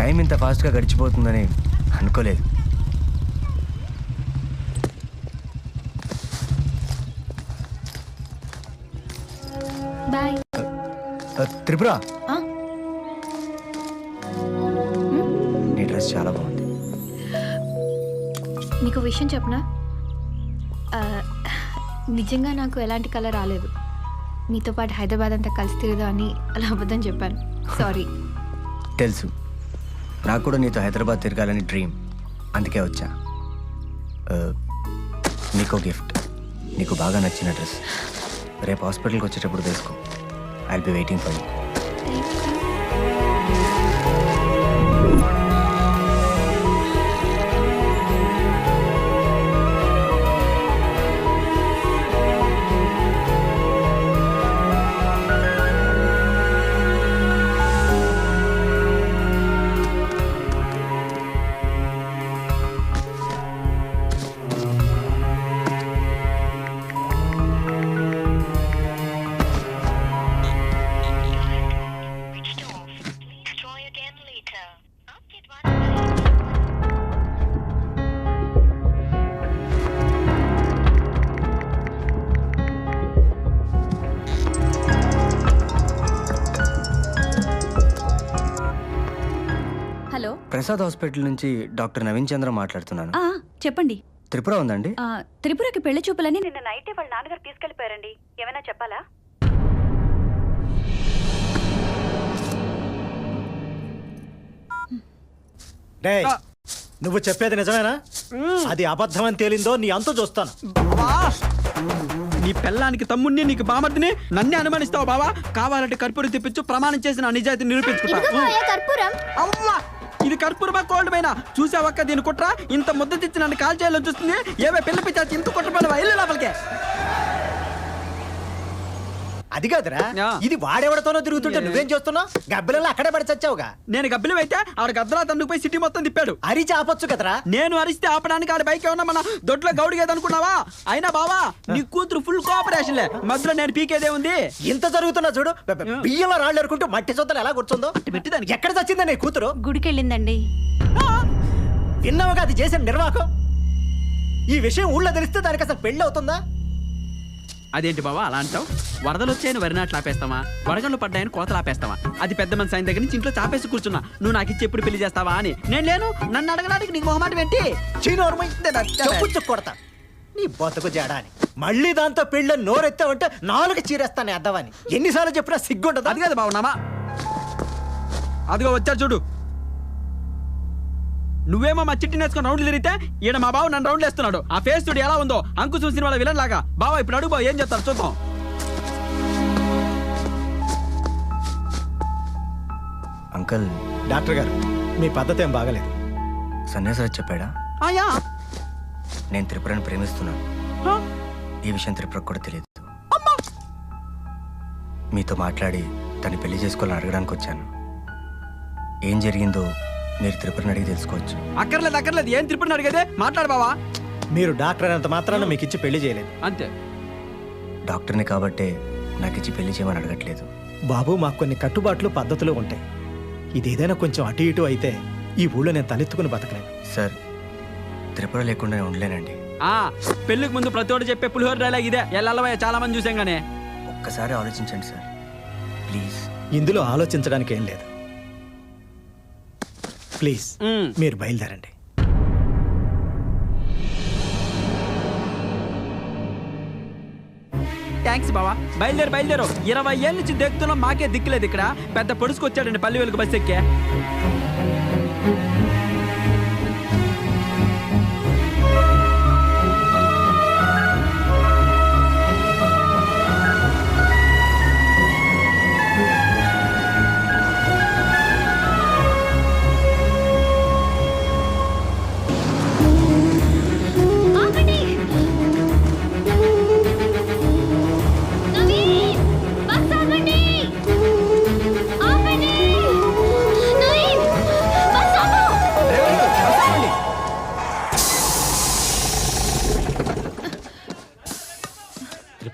Time ఇంత ఫాస్ట్గా గడిచిపోతుందని అనుకోలేదు. బాయ్. త్రిపుర, నీ డ్రెస్ చాలా బాగుంది. నీకు విషయం చెప్పనా? నిజంగా నాకు ఎలాంటి కలర్ రాలేదు. నీతో పాటు హైదరాబాద్ అంతా కలిసి తిరగదు అని అలా అబద్ధం చెప్పాను. సారీ. తెలుసు, నాకు కూడా నీతో హైదరాబాద్ తిరగాలని డ్రీమ్, అందుకే వచ్చా. నీకో గిఫ్ట్, నీకు బాగా నచ్చిన డ్రెస్. రేపు హాస్పిటల్కి వచ్చేటప్పుడు వేసుకో. I'll be waiting for you. Hello, Prasad hospital నుంచి డాక్టర్ నవీన్ చంద్ర మాట్లాడుతున్నాను. చెప్పండి. త్రిపుర ఉందండి? త్రిపురకి పెళ్లి చూపులని నిన్న నైటే వాళ్ళ నాన్నగారు తీసుకెళ్లిపోయారండి. ఏమైనా చెప్పాలా? నువ్వు చెప్పేది నిజమేనా? అది అబద్ధం అని తేలిందో నీ అంతు చూస్తాను. నీ పెళ్ళానికి తమ్ముడిని, నీకు బామర్దిని నన్నే అనుమానిస్తావు బావా? కావాలంటే కర్పూరం తెప్పించు, ప్రమాణం చేసి నా నిజాయితీ నిరూపించుకుంటా. ఇది కర్పూరమా కోల్డ్ పైన చూసావక్క దీని కుట్ర? ఇంత ముద్ద తెచ్చి నన్ను కాల్ చేయాలని చూస్తుంది. ఏవే పిల్ల పిచ్చాచి ఇంత కుట్రపడవా? ఇల్లు లోపలికే. అది కాదురా, ఇది వాడెవడతోనో తిరుగుతుంటే నువ్వేం చేస్తున్నావు? గబ్బిలలో అక్కడే పడి చచ్చావుగా. నేను గబ్బిలం అయితే ఆవిడ గద్దలా తన్నుకుపోయి సిటీ మొత్తం తిప్పాడు. అరిచి ఆపొచ్చు కదరా. నేను అరిస్తే ఆపడానికి ఆడ బైక్ ఏమన్నా మన దొడ్లో గౌడిగేదనుకున్నావా? అయినా బావా నీ కూతురు ఫుల్ కోఆపరేషన్లే, మధ్యలో నేను పీకేదే ఉంది. ఇంత జరుగుతున్నా చూడు, బియ్యంలో రాళ్ళు ఎరుకుంటూ మట్టి సొంతలు ఎలా కూర్చుందో. పెట్టిదానికి ఎక్కడ చచ్చిందా నీ కూతురు? గుడికెళ్ళిందండి. విన్నావుగా అది చేసిన నిర్వాహకం. ఈ విషయం ఊళ్ళో తెలిస్తే దానికి అసలు పెళ్లి అవుతుందా? అదేంటి బావా అలా అంటావు? వరదలు వచ్చాయని వరి నాట్లు ఆపేస్తావా? వడగళ్ళు పడ్డాయని కోతలు ఆపేస్తావా? అది పెద్ద మన సాయం దగ్గర నుంచి ఇంట్లో చాపేసి కూర్చున్నా. నువ్వు నాకు ఇచ్చి ఎప్పుడు పెళ్లి చేస్తావా అని. నేను లేను, నన్ను అడగడానికి నీకు మొహమాట ఏంటి? కొడతా నీ బతుకు జాడా అని. మళ్ళీ దాంతో పెళ్ళి నోరెత్తావంటే నాలుగు చీరేస్తాను అద్దవని. ఎన్నిసార్లు చెప్పినా సిగ్గుంటది. అది కదా బావున్నామా? అదిగో వచ్చారు చూడు. నువ్వేమో మా చిట్టి నేర్చుకుని రౌండ్లు తిరిగితే ఈయన మా బావ నన్ను రౌండ్లు వేస్తున్నాడు. ఆ ఫేస్ చూడు ఎలా ఉందో, అంకుశం సినిమాల విలన్ లాగా. బావా ఇప్పుడు అడుగు బావ, ఏం చేస్తారు చూద్దాం. అంకల్, డాక్టర్ గారు మీ పద్ధతి ఏం బాగలేదు. సన్యాసరాజ్ చెప్పాడా? ఆయా నేను త్రిపురని ప్రేమిస్తున్నాను. ఈ విషయం త్రిపురకు కూడా తెలియదు. మీతో మాట్లాడి తను పెళ్లి చేసుకోవాలని అడగడానికి వచ్చాను. ఏం జరిగిందో మీరు త్రిపురని అడిగి తెలుసుకోవచ్చు. అక్కర్లేదు ఏం త్రిపురని అడిగేదే? మాట్లాడు బావా. మీరు డాక్టర్ అయినంత మాత్రాన మీకు ఇచ్చి పెళ్లి చేయలేదు. అంతే. డాక్టర్ని కాబట్టే నాకు ఇచ్చి పెళ్లి చేయమని అడగట్లేదు. బాబు, మాకు కొన్ని కట్టుబాట్లు పద్ధతులు ఉంటాయి. ఇదేదైనా కొంచెం అటు ఇటు అయితే ఈ ఊళ్ళో నేను తలెత్తుకుని బతకలేను. సార్, త్రిపుర లేకుండా నేను ఉండలేనండి. పెళ్లికి ముందు ప్రతి ఒక్కటి చెప్పే పులిహోర డైలాగ్ ఇదే. ఎల్లవయ్య చాలా మంది చూసాం గానే. ఒక్కసారి ఆలోచించండి సార్, ప్లీజ్. ఇందులో ఆలోచించడానికి ఏం లేదు. ప్లీజ్ మీరు బయలుదేరండి. థ్యాంక్స్ బావా. బయలుదేరు. 20 ఏళ్ళ నుంచి దిక్కుతున్నాం, మాకే దిక్కులేదు. ఇక్కడ పెద్ద పొడుచుకొచ్చాడండి పల్లి వెలుగు బస్ ఎక్కే.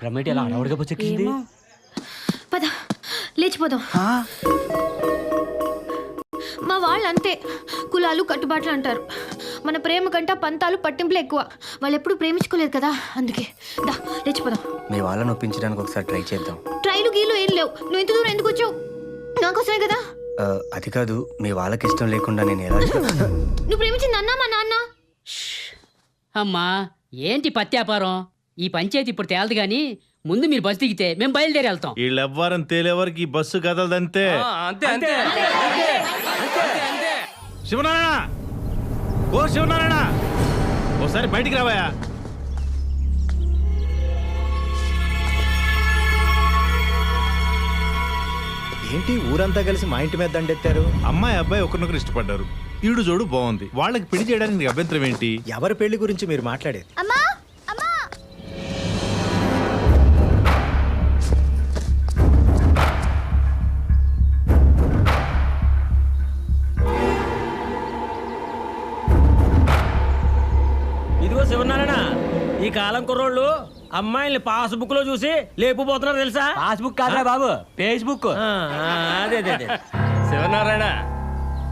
రమేటి అలా అడవడగా బొచ్చెక్కింది. పద లేచిపోదాం. మా వాళ్ళు అంతే, కులాలు కట్టుబాట్లు అంటారు. మన ప్రేమ కంటే పంతాలు పట్టింపులు ఎక్కువ. వాళ్ళు ఎప్పుడు ప్రేమించుకోలేదు కదా, అందుకే. దా లేచిపోదాం. మీ వాళ్ళని ఒప్పించడానికి ఒకసారి ట్రై చేద్దాం. ట్రైలు గీలు ఏం లేవు. నువ్వు ఇంత దూరం ఎందుకు వచ్చావు? నాకోసమే కదా. అది కాదు, మీ వాళ్ళకి ఇష్టం లేకుండా నేను ఎలా నువ్వు ప్రేమించింది అన్నా మా నాన్న? అమ్మా ఏంటి పత్యాపారం? ఈ పంచాయతీ ఇప్పుడు తేలదు గాని ముందు మీరు బస్ దిగితే మేము బయలుదేరి వెళ్తాం. వీళ్ళెవ్వరం తేలేవరకు ఈ బస్సు కదలదంతే. శివనారాయణ, ఓ శివనారాయణ, ఓసారి బయటికి రావాయా? ఏంటి ఊరంతా కలిసి మా ఇంటి మీద దండెత్తారు? అమ్మాయి అబ్బాయి ఒకరినొకరు ఇష్టపడ్డారు. ఈడు జోడు బాగుంది. వాళ్ళకి పెళ్లి చేయడానికి నీకు అభ్యంతరం ఏంటి? ఎవరి పెళ్లి గురించి మీరు మాట్లాడేది? అమ్మా అమ్మా, ఇదిగో శివనారాయణ, ఈ కాలం కుర్రోళ్ళు అమ్మాయిల్ని పాస్బుక్ లో చూసి లేపుపోతున్నారు తెలుసా? పాస్బుక్ కాదురా బాబు, ఫేస్బుక్. అదే అదే అదే. శివనారాయణ,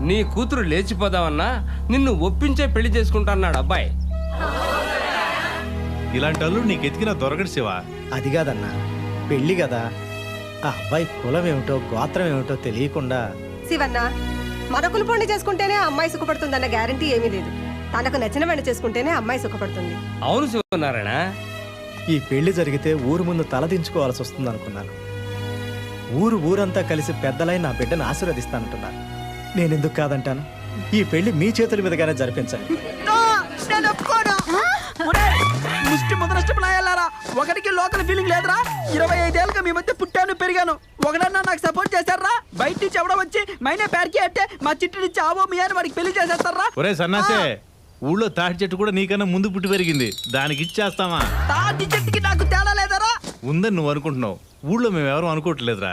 నీ కూతురు లేచిపోదామన్నా నిన్ను ఒప్పించే పెళ్లి చేసుకుంటా అన్నాడు అబ్బాయి. ఇలాంటి అల్లుడు నీకు ఎతికినా దొరకడు శివ. అది కాదన్నా, పెళ్లి కదా. ఆ అబ్బాయి కులం ఏమిటో గోత్రం ఏమిటో తెలియకుండా. శివన్న, మన కులపోండి చేసుకుంటేనే అమ్మాయి సుఖపడుతుందన్న గ్యారంటీ ఏమీ లేదు. తనకు నచ్చిన వెంట చేసుకుంటేనే అమ్మాయి సుఖపడుతుంది. అవును శివనారాయణ, ఈ పెళ్లి జరిగితే ఊరు ముందు తలదించుకోవాల్సి వస్తుంది అనుకున్నాను. ఊరంతా కలిసి పెద్దలై నా బిడ్డను ఆశీర్వదిస్తానంటున్నారు. నేనెందుకు కాదంటాను? ఈ పెళ్లి మీ చేతుల మీదగానే జరిపించండి. నేను ఒప్పుకోను. ఒరేయ్, ముష్టి ముదరష్టపులాయాలారా, ఒకరికి లోకల్ ఫీలింగ్ లేదురా? 25 ఏళ్ళుగా మీ మధ్య పుట్టాను పెరిగాను. ఒకడన్నా నాకు సపోర్ట్ చేశారా? బయట నుంచి ఎవడో వచ్చి మైనే పేరుకి అంటే మా చిట్టి నుంచి ఆవో మీ అని వాడికి పెళ్లి చేసేస్తారా? ఒరే సన్నాసే, ఊళ్ళో తాటి చెట్టు కూడా నీకన్నా ముందు పుట్టి పెరిగింది. దానికి ఇచ్చేస్తామా? తాటి చెట్టుకి నాకు తేడా లేదరా? ఉందని నువ్వు అనుకుంటున్నావు, ఊళ్ళో మేము ఎవరు అనుకోవట్లేదురా.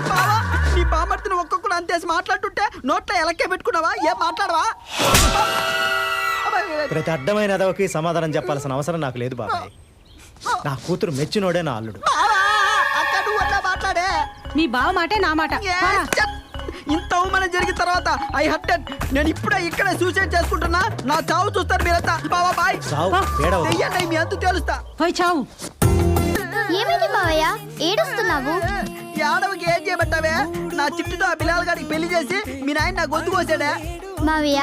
బావా, నీ బామర్తిని ఒక్కొక్కడు అంతేసి మాట్లాడుతుంటే నోట్లో ఎలక్కే పెట్టుకున్నావా? ఏం మాట్లాడవా? ప్రతి అడ్డమైన అదవకి సమాధానం చెప్పాల్సిన అవసరం నాకు లేదు బాబాయ్. నా కూతురు మెచ్చినోడే నా అల్లుడు. బావా, అక్క నువ్వు అట్లా మాట్లాడే. మీ బావ మాటే నా మాట. ఇంత అవమానం జరిగిన తర్వాత ఐ హర్టెడ్. నేను ఇప్పుడే ఇక్కడే సూసైడ్ చేసుకుంటున్నా. నా చావు చూస్తారు మీరంతా. బావా బాయ్. సావు ఏడవ చెయ్యండి, మీ అంతు తెలుస్తా. పోయి చావు. ఏమైంది మావయ్య, ఏడుస్తున్నావు? ఈ ఆడవికి ఏం చేయబట్టావే? నా చిట్టుతో ఆ బిలాల్ గారికి పెళ్లి చేసి మీ నాయన నా గొంతు కోసాడే. మావయ్య,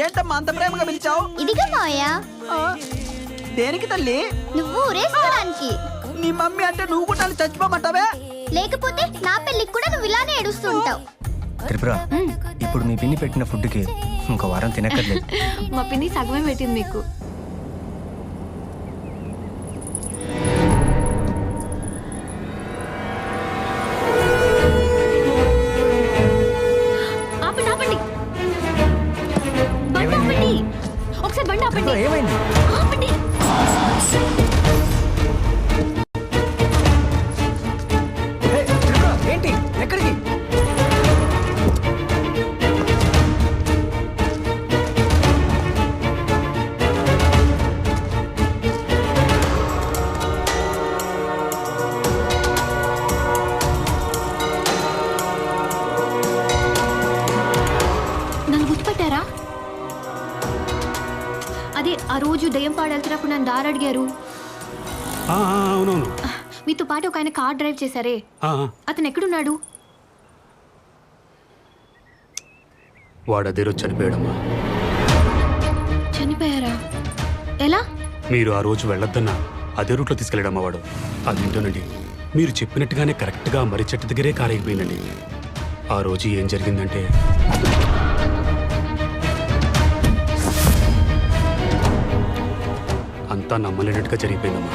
ఏంటమ్మా అంత ప్రేమగా పిలిచావు? ఇదిగా మావయ్య. దేనికి తల్లి? నువ్వు ఊరేసుకోవడానికి. నీ మమ్మీ అంటే నువ్వు కూడా నన్ను చచ్చిపోమంటావే? లేకపోతే నా పెళ్ళికి కూడా నువ్వు ఇలానే ఏడుస్తూ ఉంటావు. త్రిపుర, ఇప్పుడు మీ పిన్ని పెట్టిన ఫుడ్కి ఇంకో వారం తినక్కర్లేదు. మా పిన్ని సగమే పెట్టింది మీకు. ఆపండి ఆపండి, బండి ఆపండి. ఒకసారి బండి ఆపండి. ఏమైంది? ఆపండి. ఏంటి? ఎక్కడికి? నన్ను గుర్తుపట్టారా? అదే ఆ రోజు దయ్యం పాడెళ్తున్నప్పుడు నన్ను దారి అడిగారు. అవునవును, మీతో పాటు ఒక ఆయన కార్ డ్రైవ్ చేశారే, అతను ఎక్కడున్నాడు? వాడు అదే రోజు చనిపోయాడమ్మా. చనిపోయారా? ఎలా? మీరు ఆ రోజు వెళ్ళొద్దన్నా అదే రూట్లో తీసుకెళ్ళాడమ్మా వాడు. అదేంటోనండి, మీరు చెప్పినట్టుగానే కరెక్ట్గా మర్రి చెట్టు దగ్గరే కారు అయిపోయిందండి. ఆ రోజు ఏం జరిగిందంటే, అంతా నమ్మలేనట్టుగా జరిగిపోయిందమ్మా.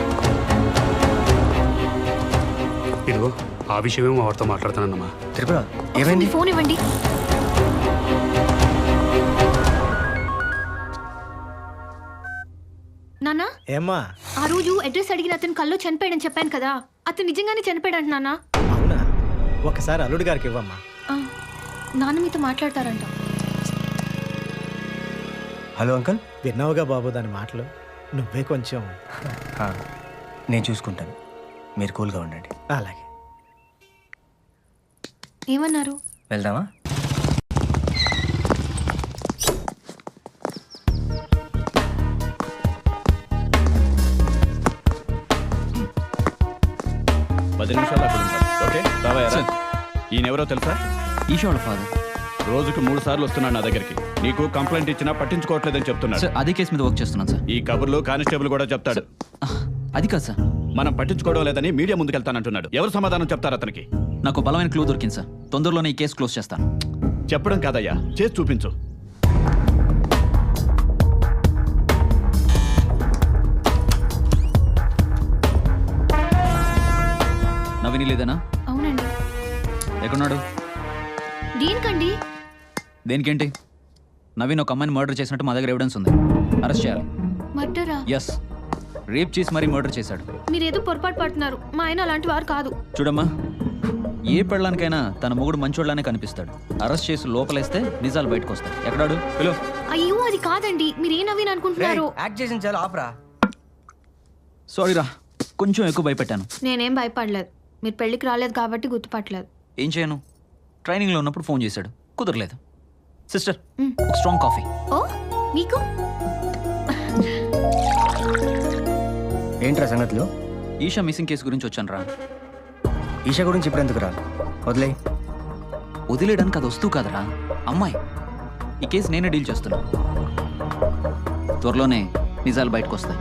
ఇదిగో ఆ విషయమేమో వాడితో మాట్లాడుతానమ్మా. త్రిపుర, ఏమైంది? ఫోన్ ఇవ్వండి. నానా, ఏమ్మా? ఆ రోజు అడ్రస్ అడిగిన అతను కల్లో చనిపోయాడని చెప్పాను కదా, అతను నిజంగానే చనిపోయాడంట నాన్న. అవునా? ఒకసారి అల్లుడి గారికి ఇవ్వమ్మా. నాన్న మీతో మాట్లాడతారంట. Hello uncle. విన్నావుగా బాబు దాని మాటలు. నువ్వే కొంచెం. నేను చూసుకుంటాను, మీరు కూల్గా ఉండండి. అలాగే. ఏమన్నారు? వెళ్దామా? 10 నిమిషాలు అక్కడ ఉంటాను. ఓకే రావయ్యారా? ఈయనెవరో తెలుసా? ఈశ్వర్ ఫాదర్. రోజుకు 3 సార్లు వస్తున్నాడు నా దగ్గరికి. నీకు కంప్లైంట్ ఇచ్చినా పట్టించుకోవట్లేదని చెప్తున్నాడు. అదే కేసు మీద వర్క్ చేస్తున్నాను సార్. ఈ కబుర్లు కానిస్టేబుల్ కూడా చెప్తాడు. అది కాదు సార్. మనం పట్టించుకోవడం లేదని మీడియా ముందుకెళ్తానంటున్నాడు. ఎవరు సమాధానం చెప్తారు అతనికి? నాకు బలమైన క్లూ దొరికింది సార్. తొందరలోనే ఈ కేసు క్లోజ్ చేస్తాను. చెప్పడం కాదయ్యా, చేసి చూపించు. నవీని లేదనా? అవునండి. ఎక్కడున్నాడు? దేనికండి? దేనికేంటి? నవీన్ ఒక అమ్మాయిని మర్డర్ చేసినట్టు మా దగ్గర ఎవిడెన్స్ ఉంది. అరెస్ట్ చేయాలి. మర్డరా? ఎస్, రేప్ చేసి మరీ మర్డర్ చేశాడు. మీరేదో పొరపాటు పడుతున్నారు. మా ఆయన అలాంటి వారు కాదు. చూడమ్మా, ఏ పెళ్ళానికైనా తన మొగుడు మంచోళ్ళనే కనిపిస్తాడు. అరెస్ట్ చేసి లోపలేస్తే నిజాలు బయటకు వస్తాయి. ఎక్కడాడు? పిలు. అయ్యో అది కాదండి. మీరు ఏ నవీన్ అనుకుంటున్నారు? యాక్ట్ చేసిన చాలా ఆపరా. సారీ రా, కొంచెం ఎక్కువ భయపెట్టాను. నేనేం భయపడలేదు. మీరు పెళ్లికి రాలేదు కాబట్టి గుర్తుపట్టలేదు. ఏం చేయను, ట్రైనింగ్లో ఉన్నప్పుడు ఫోన్ చేశాడు, కుదరలేదు. సిస్టర్, ఒక స్ట్రాంగ్ కాఫీ. ఓ మీకు? ఏంట్రా సంగతులు? ఈషా మిస్సింగ్ కేసు గురించి వచ్చాను రా. ఈషా గురించి ఇప్పుడు ఎందుకు రా? వదిలే. వదిలేయడానికి అది వస్తూ కాదరా, అమ్మాయి. ఈ కేసు నేనే డీల్ చేస్తున్నా. త్వరలోనే నిజాలు బయటకు వస్తాయి.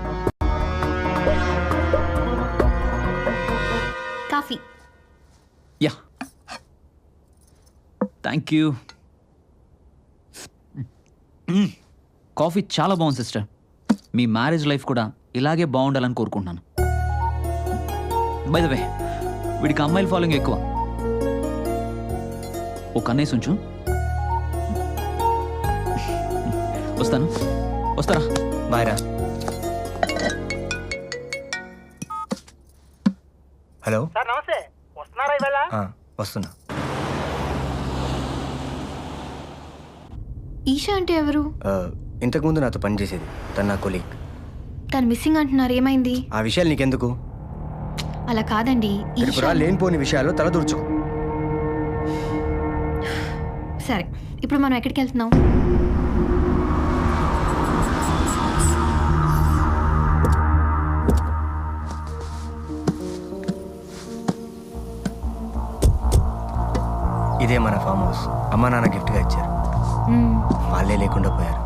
Coffee. Yeah, thank you. Coffee చాలా బాగుంది సిస్టర్. మీ మ్యారేజ్ లైఫ్ కూడా ఇలాగే బాగుండాలని కోరుకుంటున్నాను. బై ద వే, వీడికి అమ్మాయిల ఫాలోయింగ్ ఎక్కువ. ఓ కన్నేసి ఉంచు. వస్తాను. వస్తారా? బాయ్ రా. హలో సార్ నమస్తే. వస్తున్నారా ఇవాళ? వస్తున్నా. ఈషా అంటే ఎవరు? ఇంతకుముందు నాతో పనిచేసేది. తను నా కొలీగ్. తను మిస్సింగ్ అంటున్నారు. ఏమైంది? ఆ విషయాలు నీకెందుకు? అలా కాదండి. త్రిపుర లేనిపోని విషయాలు తలదూర్చుకో. సరే, ఇప్పుడు మనం ఎక్కడికి వెళ్తున్నాం? ఇదే మన ఫామ్ హౌస్. అమ్మా నాన్న గిఫ్ట్గా ఇచ్చారు. వాళ్ళే లేకుండా పోయారు.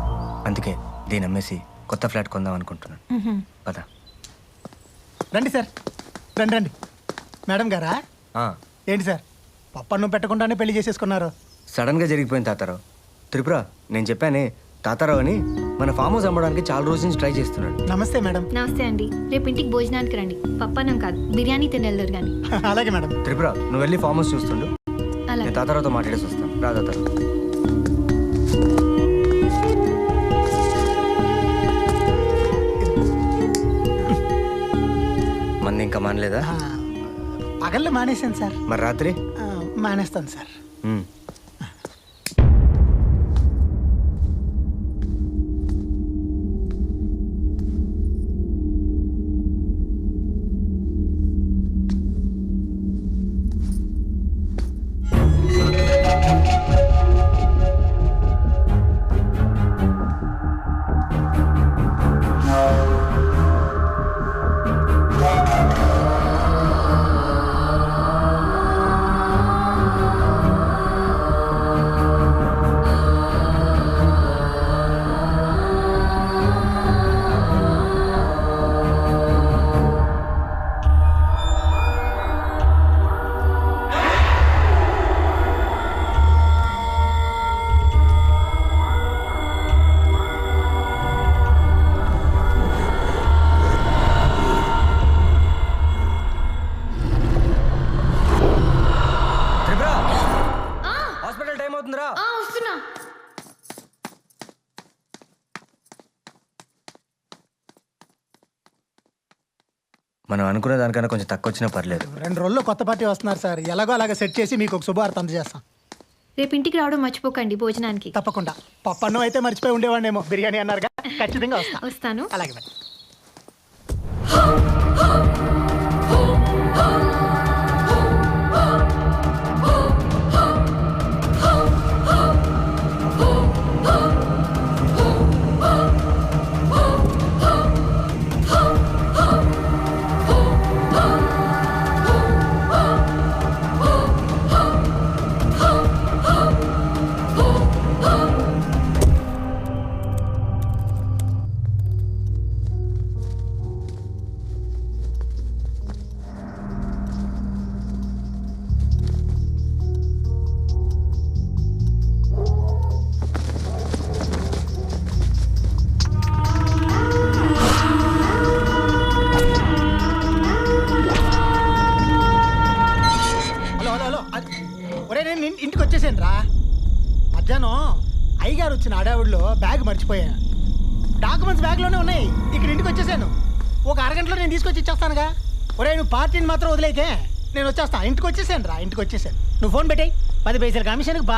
అందుకే దీన్ని అమ్మేసి కొత్త ఫ్లాట్ కొందాం అనుకుంటున్నాను. పద. రండి సార్, రండి రండి. మేడం గారా? ఏంటి సార్, పప్పన్ను పెట్టకుండానే పెళ్లి చేసేసుకున్నారు? సడన్గా జరిగిపోయింది తాతారావు. త్రిపుర, నేను చెప్పానే తాతారావు అని మన ఫామ్ హౌస్ అమ్మడానికి చాలా రోజుల నుంచి ట్రై చేస్తున్నాడు. నమస్తే మేడం. నమస్తే అండి. రేపు ఇంటికి భోజనానికి రండి. పప్పన్నం కాదు, బిర్యానీ తినేళ్ళరు కానీ. అలాగే మేడం. త్రిపుర, నువ్వు వెళ్ళి ఫామ్ హౌస్ చూస్తుండు. నేను తాతారావుతో మాట్లాడేసి వస్తాను. రా తాతారావు. మంది ఇంకా మానలేదా? పగళ్ళు మానేశాను సార్. మరి రాత్రి? మానేస్తాను సార్. మనం అనుకున్న దానికన్నా కొంచెం తక్కువ వచ్చినా పర్లేదు. 2 రోజుల్లో కొత్త పార్టీ వస్తున్నారు సార్. ఎలాగో అలాగా సెట్ చేసి మీకు ఒక శుభవార్త అందజేస్తాం. రేపు ఇంటికి రావడం మర్చిపోకండి భోజనానికి. తప్పకుండా. పప్పన్నం అయితే మర్చిపోయి ఉండేవాడినేమో. బిర్యానీ అన్నారుగా, ఖచ్చితంగా వస్తాను. అలాగే మేడం. మధ్యాహ్నం అయ్యగారు వచ్చిన అడావిడిలో బ్యాగ్ మర్చిపోయా. డాక్యుమెంట్స్ బ్యాగ్లోనే ఉన్నాయి. ఇక్కడ ఇంటికి వచ్చేసాను. ఒక అరగంటలో నేను తీసుకొచ్చి ఇచ్చేస్తానుగా. ఒరే నువ్వు పార్టీని మాత్రం వదిలేకే, నేను వచ్చేస్తా. ఇంటికి వచ్చేసాను రా, ఇంటికి వచ్చేసాను. నువ్వు ఫోన్ పెట్టాయి. 10 పైసలు కమిషన్కి బాగా